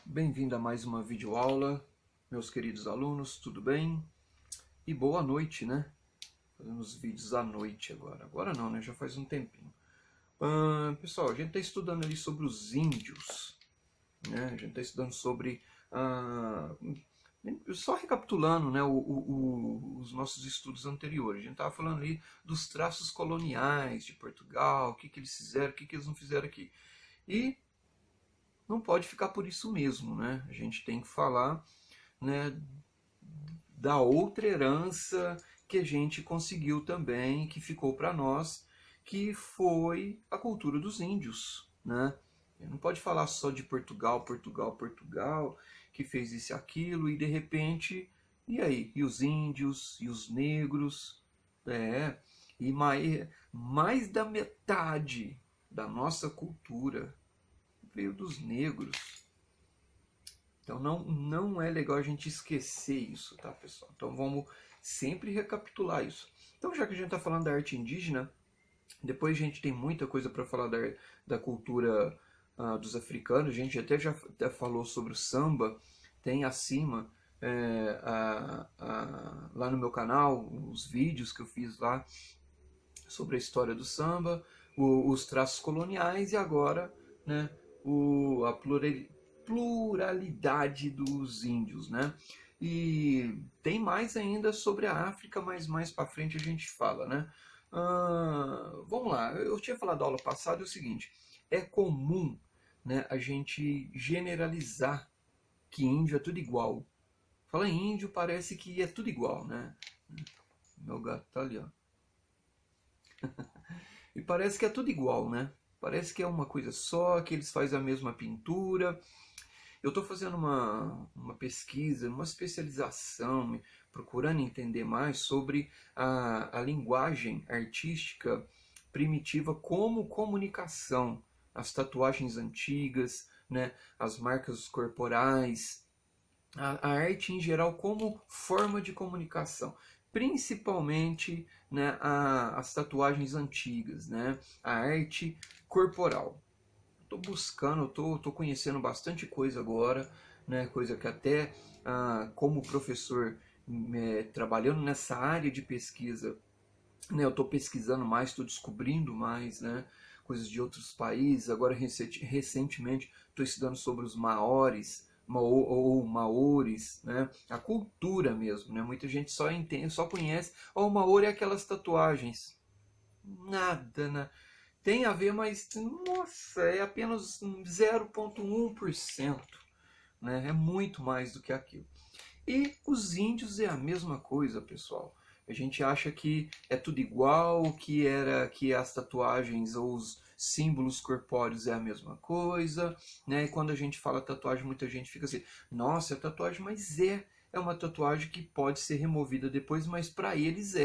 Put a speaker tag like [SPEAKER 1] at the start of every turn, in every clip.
[SPEAKER 1] Bem-vindo a mais uma videoaula, meus queridos alunos, tudo bem? E boa noite, né? Fazemos vídeos à noite agora. Agora não, né? Já faz um tempinho. Pessoal, a gente está estudando ali sobre os índios, né? A gente está estudando sobre... só recapitulando, né, os nossos estudos anteriores. A gente estava falando ali dos traços coloniais de Portugal, o que eles fizeram, o que eles não fizeram aqui. E não pode ficar por isso mesmo, né? A gente tem que falar, né, da outra herança que a gente conseguiu também, que ficou para nós, que foi a cultura dos índios, né? Não pode falar só de Portugal, Portugal, Portugal, que fez isso e aquilo, e de repente, e aí? E os índios, e os negros, e mais da metade da nossa cultura veio dos negros. Então não é legal a gente esquecer isso, tá, pessoal? Então vamos sempre recapitular isso. Então, já que a gente está falando da arte indígena, depois a gente tem muita coisa para falar da cultura dos africanos. A gente até falou sobre o samba, tem acima lá no meu canal os vídeos que eu fiz lá sobre a história do samba, os traços coloniais e agora, né, a pluralidade dos índios, né? E tem mais ainda sobre a África, mas mais para frente a gente fala, né? Vamos lá, eu tinha falado na aula passada o seguinte: é comum, né, a gente generalizar que índio é tudo igual. Fala em índio, parece que é tudo igual, né? Meu gato tá ali, ó. E parece que é tudo igual, né? Parece que é uma coisa só, que eles fazem a mesma pintura. Eu estou fazendo uma pesquisa, uma especialização, procurando entender mais sobre a linguagem artística primitiva como comunicação, as tatuagens antigas, né, as marcas corporais, a arte em geral como forma de comunicação, principalmente, né, as tatuagens antigas, né, a arte corporal. Estou buscando, estou conhecendo bastante coisa agora, né, coisa que até como professor trabalhando nessa área de pesquisa, né, eu estou pesquisando mais, estou descobrindo mais, né, coisas de outros países. Agora recentemente estou estudando sobre os maores ou maores, né, a cultura mesmo, né, muita gente só entende, só conhece, o maori é aquelas tatuagens, nada, né? Tem a ver, mas nossa, é apenas 0,1%, né? É muito mais do que aquilo. E os índios é a mesma coisa, pessoal. A gente acha que é tudo igual, que as tatuagens ou os símbolos corpóreos é a mesma coisa, né? E quando a gente fala tatuagem, muita gente fica assim: nossa, é tatuagem, mas é uma tatuagem que pode ser removida depois, mas para eles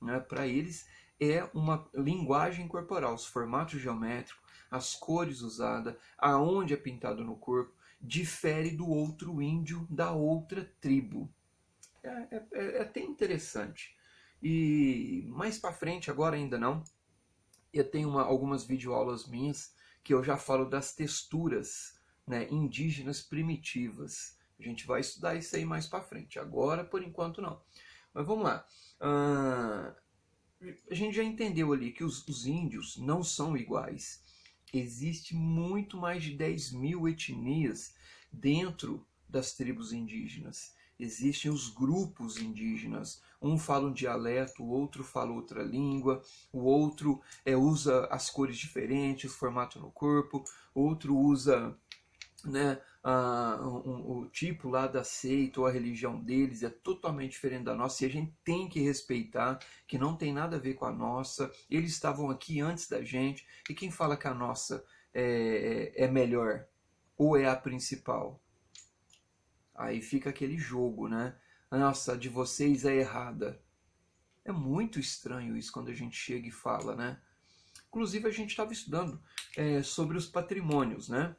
[SPEAKER 1] né? Para eles é uma linguagem corporal, os formatos geométricos, as cores usadas, aonde é pintado no corpo, difere do outro índio da outra tribo. É até interessante. E mais para frente, agora ainda não, eu tenho algumas videoaulas minhas que eu já falo das texturas, né, indígenas primitivas. A gente vai estudar isso aí mais para frente. Agora, por enquanto, não. Mas vamos lá. A gente já entendeu ali que os índios não são iguais. Existe muito mais de 10.000 etnias dentro das tribos indígenas. Existem os grupos indígenas. Um fala um dialeto, o outro fala outra língua, o outro usa as cores diferentes, o formato no corpo, outro usa, né, o tipo lá da seita ou a religião deles é totalmente diferente da nossa e a gente tem que respeitar, que não tem nada a ver com a nossa. Eles estavam aqui antes da gente e quem fala que a nossa é melhor ou é a principal? Aí fica aquele jogo, né? Nossa, a de vocês é errada. É muito estranho isso quando a gente chega e fala, né? Inclusive a gente estava estudando sobre os patrimônios, né?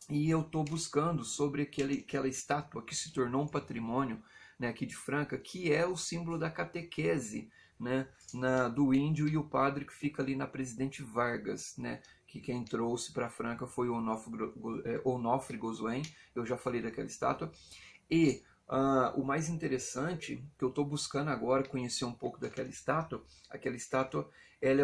[SPEAKER 1] E eu estou buscando sobre aquela estátua que se tornou um patrimônio, né, aqui de Franca, que é o símbolo da catequese, né, do índio e o padre que fica ali na Presidente Vargas, né, que quem trouxe para Franca foi o Onofre Gozuen, eu já falei daquela estátua. E o mais interessante, que eu estou buscando agora conhecer um pouco daquela estátua, ela,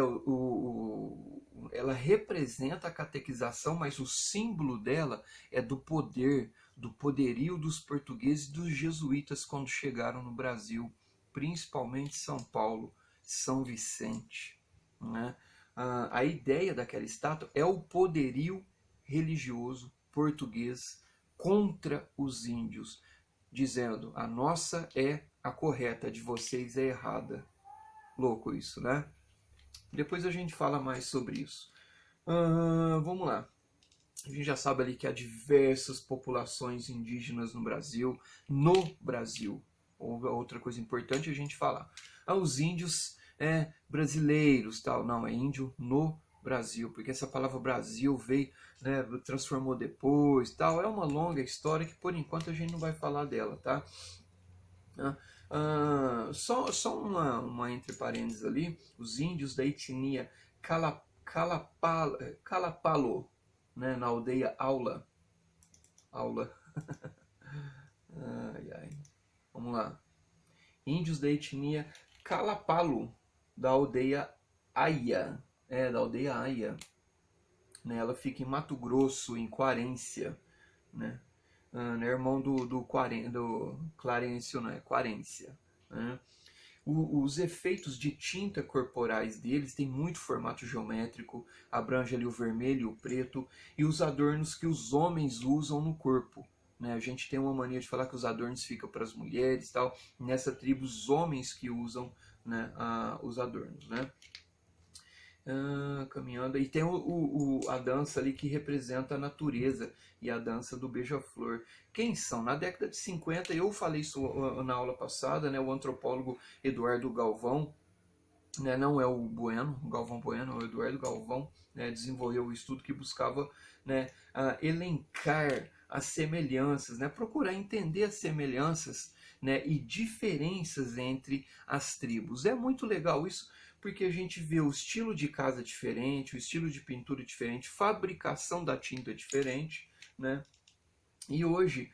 [SPEAKER 1] ela representa a catequização, mas o símbolo dela é do poder, do poderio dos portugueses e dos jesuítas quando chegaram no Brasil, principalmente São Paulo, São Vicente, né? A ideia daquela estátua é o poderio religioso português contra os índios, dizendo: a nossa é a correta, a de vocês é errada. Louco isso, né? Depois a gente fala mais sobre isso. Vamos lá. A gente já sabe ali que há diversas populações indígenas no Brasil. Outra coisa importante a gente falar. Os índios brasileiros, tal. Não, é índio no Brasil, porque essa palavra Brasil veio, né, transformou depois, tal. É uma longa história que por enquanto a gente não vai falar dela, tá? Só uma entre parênteses ali, os índios da etnia Calapalo, né, na aldeia Aula. Vamos lá. Índios da etnia Calapalo, da aldeia Aia. Da aldeia Aia. Né, ela fica em Mato Grosso, em Quarência. Né? É irmão do Clarencio, não é? Quarência. Né? Os efeitos de tinta corporais deles têm muito formato geométrico, abrange ali o vermelho e o preto, e os adornos que os homens usam no corpo. Né? A gente tem uma mania de falar que os adornos ficam para as mulheres e tal. Nessa tribo, os homens que usam, né, os adornos. Né? Caminhando, e tem a dança ali que representa a natureza, e a dança do beija-flor. Quem são? Na década de 50, eu falei isso na aula passada, né, o antropólogo Eduardo Galvão, né, não é o Galvão Bueno, é o Eduardo Galvão, né, desenvolveu o estudo que buscava, né, elencar as semelhanças, né, procurar entender as semelhanças, né, e diferenças entre as tribos. É muito legal isso, porque a gente vê o estilo de casa diferente, o estilo de pintura diferente, fabricação da tinta diferente, né? E hoje,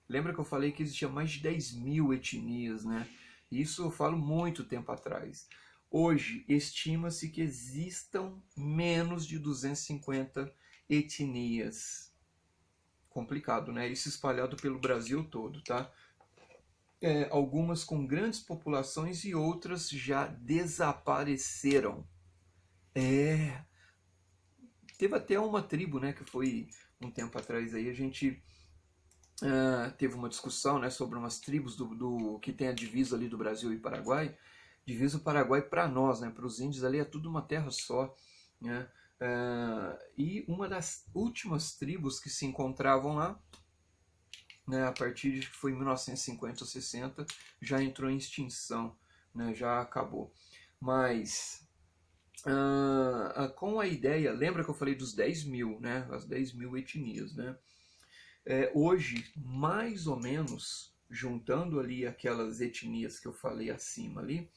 [SPEAKER 1] lembra que eu falei que existia mais de 10 mil etnias, né? Isso eu falo muito tempo atrás. Hoje, estima-se que existam menos de 250 etnias. Complicado, né? Isso espalhado pelo Brasil todo, tá? Algumas com grandes populações e outras já desapareceram. Teve até uma tribo, né, que foi um tempo atrás aí, a gente teve uma discussão, né, sobre umas tribos que tem a divisa ali do Brasil e Paraguai. Divisa o Paraguai para nós, né, para os índios ali é tudo uma terra só, né? E uma das últimas tribos que se encontravam lá, né, a partir de que foi 1950 ou 60, já entrou em extinção, né, já acabou. Mas com a ideia, lembra que eu falei dos 10 mil, né, as 10 mil etnias, né? Hoje, mais ou menos, juntando ali aquelas etnias que eu falei acima ali,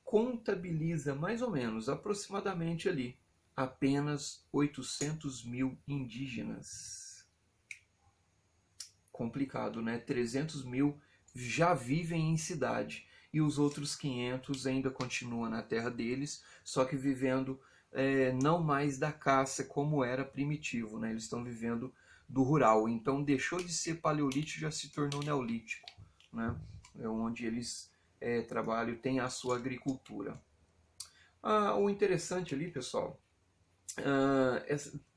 [SPEAKER 1] contabiliza mais ou menos, aproximadamente ali, apenas 800 mil indígenas. Complicado, né? 300 mil já vivem em cidade e os outros 500 ainda continuam na terra deles, só que vivendo não mais da caça como era primitivo, né? Eles estão vivendo do rural, então deixou de ser paleolítico e já se tornou neolítico, né? É onde eles trabalham, tem a sua agricultura. O interessante ali, pessoal,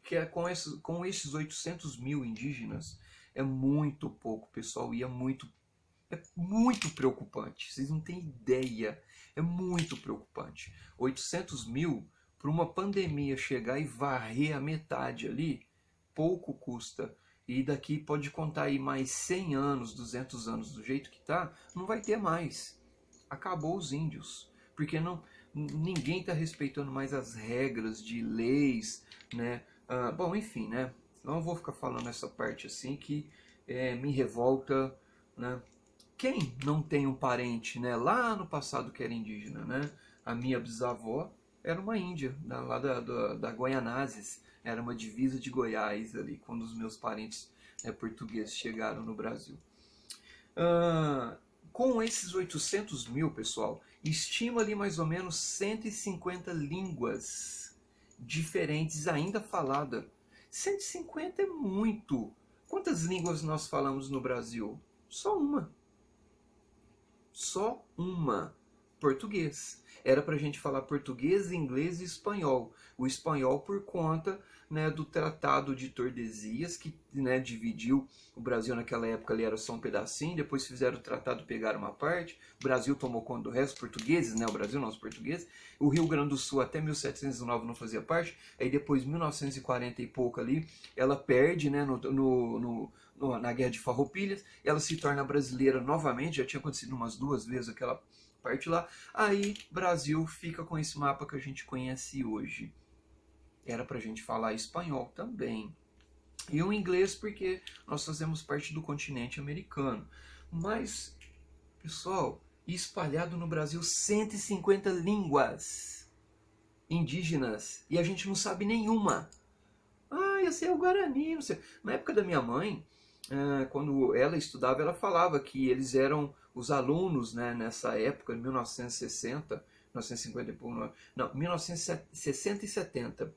[SPEAKER 1] que com esses 800 mil indígenas, é muito pouco, pessoal, e é muito preocupante. Vocês não têm ideia, é muito preocupante. 800 mil, para uma pandemia chegar e varrer a metade ali, pouco custa. E daqui pode contar aí mais 100 anos, 200 anos, do jeito que tá, não vai ter mais. Acabou os índios, porque ninguém está respeitando mais as regras de leis, né? Bom, enfim, né? Não vou ficar falando essa parte assim que me revolta, né? Quem não tem um parente, né, lá no passado que era indígena, né? A minha bisavó, era uma índia, lá da Goianazes, era uma divisa de Goiás ali, quando os meus parentes portugueses chegaram no Brasil. Ah, com esses 800 mil, pessoal, estima ali mais ou menos 150 línguas diferentes ainda faladas. 150 é muito. Quantas línguas nós falamos no Brasil? Só uma. Só uma. Português. Era para a gente falar português, inglês e espanhol. O espanhol por conta, né, do Tratado de Tordesilhas, que, né, dividiu o Brasil naquela época, ali era só um pedacinho, depois fizeram o tratado, pegaram uma parte, o Brasil tomou conta do resto, portugueses, né, o Brasil não, os portugueses, o Rio Grande do Sul até 1709 não fazia parte, aí depois 1940 e pouco ali, ela perde, né, na Guerra de Farroupilhas, ela se torna brasileira novamente, já tinha acontecido umas 2 vezes aquela parte lá, aí Brasil fica com esse mapa que a gente conhece hoje. Era pra gente falar espanhol também. E o inglês porque nós fazemos parte do continente americano. Mas, pessoal, espalhado no Brasil 150 línguas indígenas e a gente não sabe nenhuma. Ah, eu sei o Guarani, não sei. Na época da minha mãe, quando ela estudava, ela falava que eles eram os alunos, né, nessa época, em 1960, 1950 não, 1960 e 70.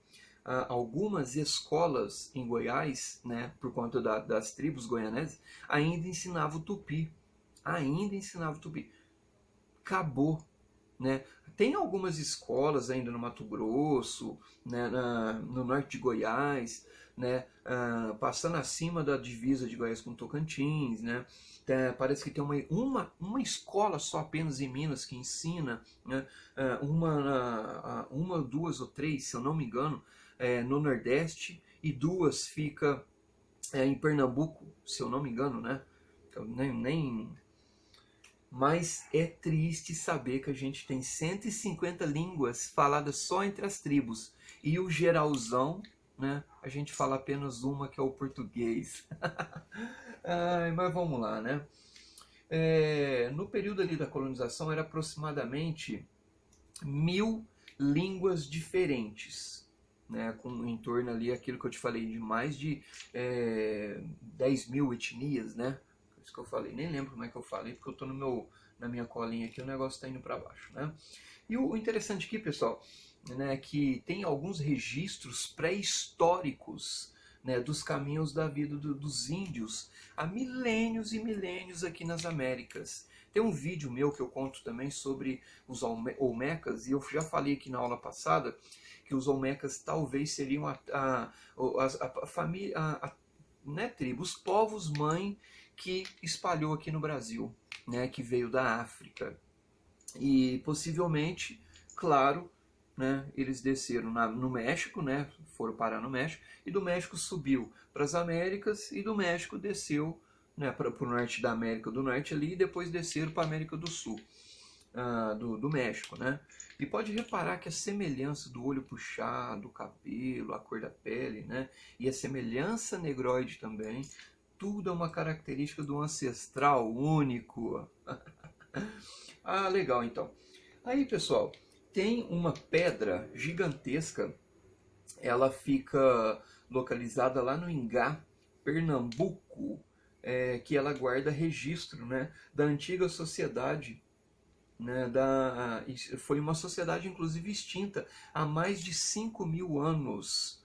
[SPEAKER 1] Algumas escolas em Goiás, né, por conta das tribos goianesas, ainda ensinavam tupi. Ainda ensinavam tupi. Acabou. Né? Tem algumas escolas ainda no Mato Grosso, né, no norte de Goiás, né, passando acima da divisa de Goiás com Tocantins, né, parece que tem uma escola só apenas em Minas que ensina, né, uma, 2 ou 3, se eu não me engano, no Nordeste, e 2 fica em Pernambuco, se eu não me engano, né, eu nem mas é triste saber que a gente tem 150 línguas faladas só entre as tribos. E o geralzão, né, a gente fala apenas uma, que é o português. Ai, mas vamos lá, né? No período ali da colonização, era aproximadamente 1000 línguas diferentes. Né, com em torno ali, aquilo que eu te falei, de mais de 10 mil etnias, né? Isso que eu falei, nem lembro como é que eu falei, porque eu estou na minha colinha aqui, o negócio está indo para baixo, né? E o interessante aqui, pessoal, né, é que tem alguns registros pré-históricos, né, dos caminhos da vida dos índios há milênios e milênios aqui nas Américas. Tem um vídeo meu que eu conto também sobre os Olmecas, e eu já falei aqui na aula passada que os Olmecas talvez seriam a família, né, tribo, os povos mãe que espalhou aqui no Brasil, né, que veio da África. E possivelmente, claro, né, eles desceram no México, né, foram parar no México, e do México subiu para as Américas, e do México desceu, né, para o norte da América do Norte ali, e depois desceram para a América do Sul, do México, né? E pode reparar que a semelhança do olho puxado, o cabelo, a cor da pele, né, e a semelhança negroide também, tudo é uma característica do ancestral único. Ah, legal, então. Aí, pessoal, tem uma pedra gigantesca, ela fica localizada lá no Ingá, Pernambuco, que ela guarda registro, né, da antiga sociedade, né, foi uma sociedade inclusive extinta há mais de 5.000 anos,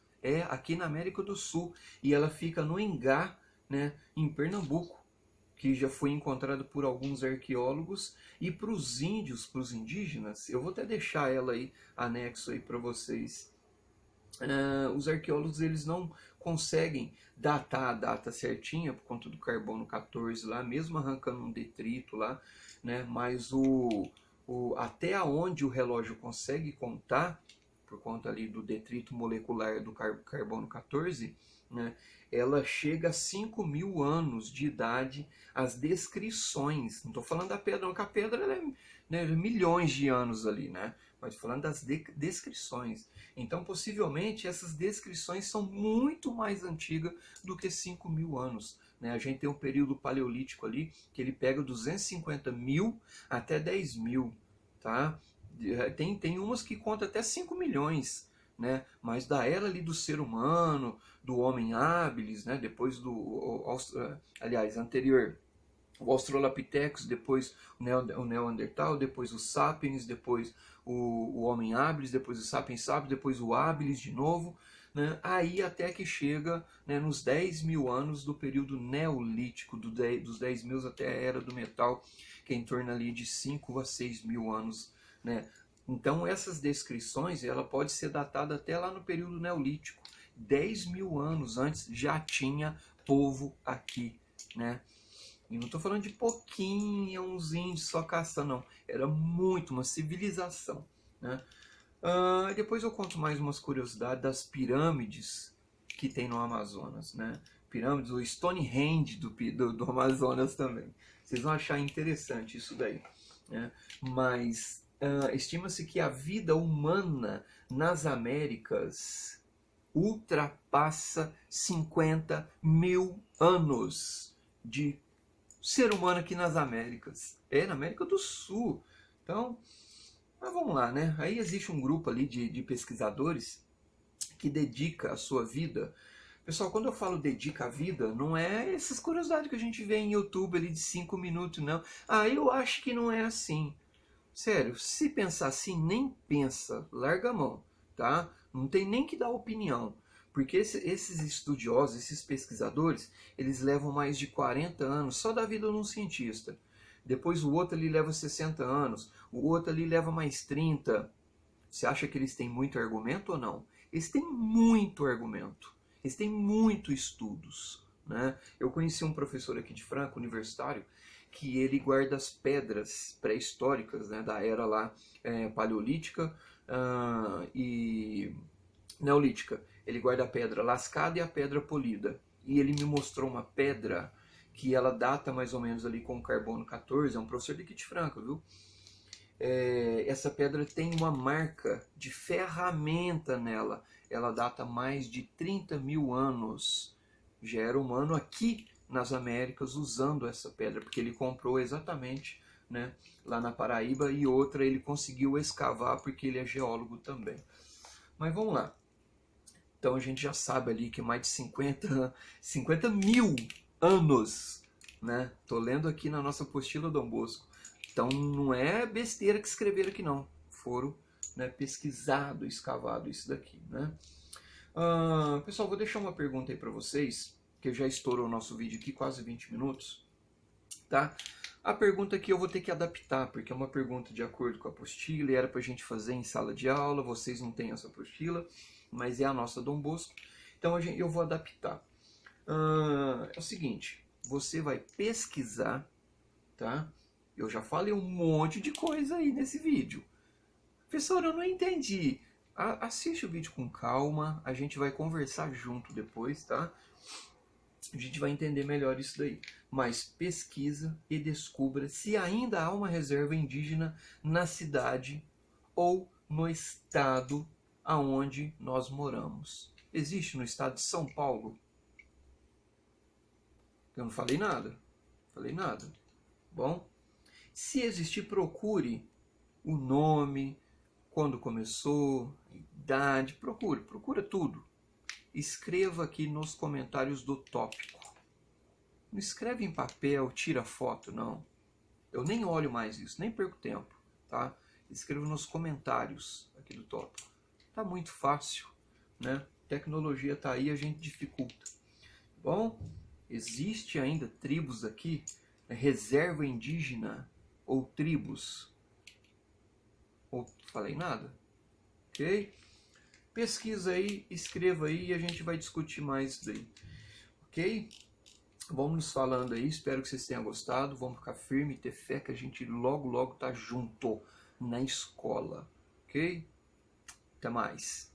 [SPEAKER 1] aqui na América do Sul, e ela fica no Ingá, né, em Pernambuco, que já foi encontrado por alguns arqueólogos, e para os índios, para os indígenas, eu vou até deixar ela aí, anexo aí para vocês. Os arqueólogos eles não conseguem datar a data certinha por conta do carbono 14 lá, mesmo arrancando um detrito lá, né? Mas até onde o relógio consegue contar, por conta ali do detrito molecular do carbono 14, né, ela chega a 5.000 anos de idade, as descrições, não estou falando da pedra, não, que a pedra ela né, milhões de anos ali, né? Mas falando das descrições. Então, possivelmente, essas descrições são muito mais antigas do que 5.000 anos. Né? A gente tem um período paleolítico ali, que ele pega 250 mil até 10 mil. Tá? Tem umas que contam até 5 milhões, né? Mas da era ali do ser humano, do homem habilis, né? Depois aliás, anterior, o Australopithecus, depois o Neandertal, depois o Sapiens, depois o Homem habilis, depois o Sapiens sapiens, depois o habilis de novo, né? Aí até que chega, né, nos 10 mil anos do período neolítico, dos 10 mil até a Era do Metal, que é em torno ali de 5 a 6 mil anos, né? Então essas descrições, ela pode ser datada até lá no período neolítico. 10 mil anos antes já tinha povo aqui, né? E não estou falando de pouquinho, uns índios só caçando, não. Era muito, uma civilização, né? Depois eu conto mais umas curiosidades das pirâmides que tem no Amazonas, né? Pirâmides, o Stonehenge do Amazonas também. Vocês vão achar interessante isso daí, né? Mas estima-se que a vida humana nas Américas ultrapassa 50 mil anos de ser humano aqui nas Américas. Na América do Sul. Então, mas vamos lá, né? Aí existe um grupo ali de pesquisadores que dedica a sua vida. Pessoal, quando eu falo dedica a vida, não é essas curiosidades que a gente vê em YouTube ali de 5 minutos, não. Eu acho que não é assim. Sério, se pensar assim, nem pensa, larga a mão, tá? Não tem nem que dar opinião. Porque esses estudiosos, esses pesquisadores, eles levam mais de 40 anos só da vida de um cientista. Depois o outro ali leva 60 anos, o outro ali leva mais 30. Você acha que eles têm muito argumento ou não? Eles têm muito argumento. Eles têm muitos estudos, né? Eu conheci um professor aqui de Franca, universitário, que ele guarda as pedras pré-históricas, né, da era lá paleolítica e neolítica. Ele guarda a pedra lascada e a pedra polida. E ele me mostrou uma pedra que ela data mais ou menos ali com o carbono 14, é um professor de Kit Franca, viu? Essa pedra tem uma marca de ferramenta nela. Ela data mais de 30 mil anos. Já era humano aqui nas Américas usando essa pedra, porque ele comprou exatamente, né, lá na Paraíba, e outra ele conseguiu escavar porque ele é geólogo também. Mas vamos lá. Então a gente já sabe ali que mais de 50 mil anos, né? Tô lendo aqui na nossa apostila Dom Bosco. Então não é besteira que escreveram aqui não. Foram, né, pesquisado, escavado isso daqui, né? Pessoal, vou deixar uma pergunta aí para vocês, que já estourou o nosso vídeo aqui, quase 20 minutos, tá? A pergunta aqui eu vou ter que adaptar, porque é uma pergunta de acordo com a apostila e era para a gente fazer em sala de aula, vocês não têm essa apostila, mas é a nossa Dom Bosco, então eu vou adaptar. É o seguinte, você vai pesquisar, tá? Eu já falei um monte de coisa aí nesse vídeo. Professor, eu não entendi. Assiste o vídeo com calma, a gente vai conversar junto depois, tá? A gente vai entender melhor isso daí. Mas pesquisa e descubra se ainda há uma reserva indígena na cidade ou no estado aonde nós moramos. Existe no estado de São Paulo? Eu não falei nada. Falei nada. Bom, se existir, procure o nome, quando começou, idade, procura tudo. Escreva aqui nos comentários do tópico. Não escreve em papel, tira foto, não. Eu nem olho mais isso, nem perco tempo, tá? Escreva nos comentários aqui do tópico. Tá muito fácil, né? Tecnologia tá aí, a gente dificulta. Bom, existe ainda tribos aqui, reserva indígena ou tribos? Ou falei nada? Ok? Pesquisa aí, escreva aí e a gente vai discutir mais isso daí. Ok? Vamos nos falando aí, espero que vocês tenham gostado. Vamos ficar firme e ter fé que a gente logo tá junto na escola. Ok? Até mais.